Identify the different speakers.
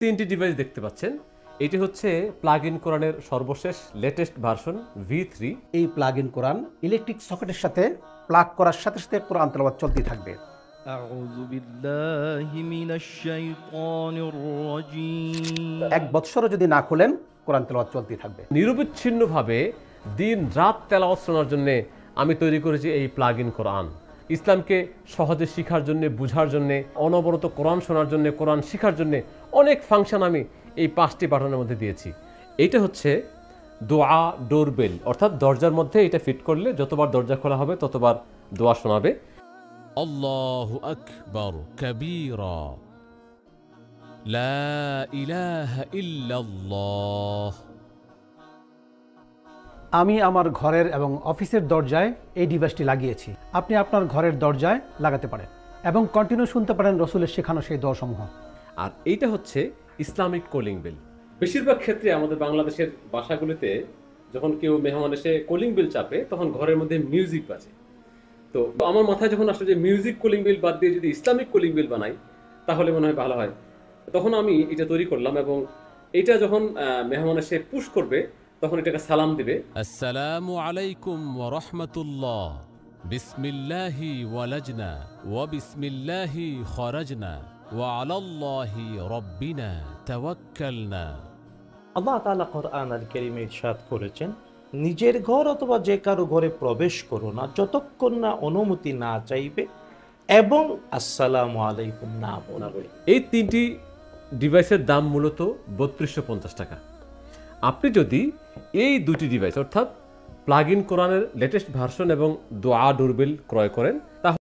Speaker 1: তিনটি ডিভাইস দেখতে পাচ্ছেন। এটি হচ্ছে প্লাগ ইন কোরআনের সর্বশেষ লেটেস্ট ভার্সন V3।
Speaker 2: এই প্লাগ ইন কোরআন ইলেকট্রিক সকেটের সাথে প্লাগ করার সাথে সাথে কোরআন তেলাওয়াত চলতেই থাকবে।
Speaker 3: أعوذ بالله من الشيطان الرجيم
Speaker 2: 1 বছরও যদি না খোলেন কোরআন তেলাওয়াত চলতেই থাকবে।
Speaker 1: নিরবিচ্ছিন্নভাবে দিন রাত তেলাওয়াত শোনার জন্য আমি তৈরি করেছি এই প্লাগ ইন কোরআন। ইসলামকে সহজে শেখার জন্য, বুঝার জন্য, অনবরত কোরআন শোনার জন্য, কোরআন শেখার জন্য অনেক ফাংশন আমি এই 5টি বাটনের মধ্যে দিয়েছি। এইটা হচ্ছে দোয়া ডোরবেল, অর্থাৎ দরজার মধ্যে এটা ফিট করলে যতবার দরজা খোলা হবে ততবার দোয়া শোনাবে।
Speaker 4: আল্লাহু আকবার কাবীরা লা ইলাহা ইল্লাল্লাহ।
Speaker 2: আমি আমার ঘরের এবং অফিসের দরজায় এই ডিভাইসটি লাগিয়েছি। আপনি আপনার ঘরের দরজায় লাগাতে পারেন এবং কন্টিনিউ শুনতে পারেন রসুলের শেখানো সেই দোয়াসমূহ।
Speaker 1: আর এইটা হচ্ছে ইসলামিক কলিং বেল। বেশিরভাগ ক্ষেত্রে আমাদের বাংলাদেশের বাসাগুলিতে যখন কেউ মেহমান এসে কলিং বেল চাপে তখন ঘরের মধ্যে মিউজিক বাজে। তো আমার মাথায় যখন আসলে যে মিউজিক কলিং বেল বাদ দিয়ে যদি ইসলামিক কলিং বেল বানাই তাহলে মনে হয় ভালো হয়। তখন আমি এটা তৈরি করলাম এবং এটা যখন মেহমান এসে পুশ করবে তখন এটাকে সালাম দিবে।
Speaker 4: আসসালামু আলাইকুম ওয়া রাহমাতুল্লাহ। বিসমিল্লাহি ওয়ালাজনা ওয়া বিসমিল্লাহি খরাজনা ওয়া আলাল্লাহি রাব্বিনা তাওয়াক্কালনা।
Speaker 5: আল্লাহ তাআলা কোরআন আল কারীমে ইরশাদ করেছেন, নিজের ঘর অথবা যে কারো ঘরে প্রবেশ করো না যতক্ষণ না অনুমতি না চাইবে এবং আসসালামু আলাইকুম না বলবে।
Speaker 1: এই 3টি ডিভাইসের দাম মূলত 3250 টাকা। আপনি যদি এই 2টি ডিভাইস অর্থাৎ প্লাগ ইন কোরআনের লেটেস্ট ভার্সন এবং দোয়া ডোরবেল ক্রয় করেন তাহলে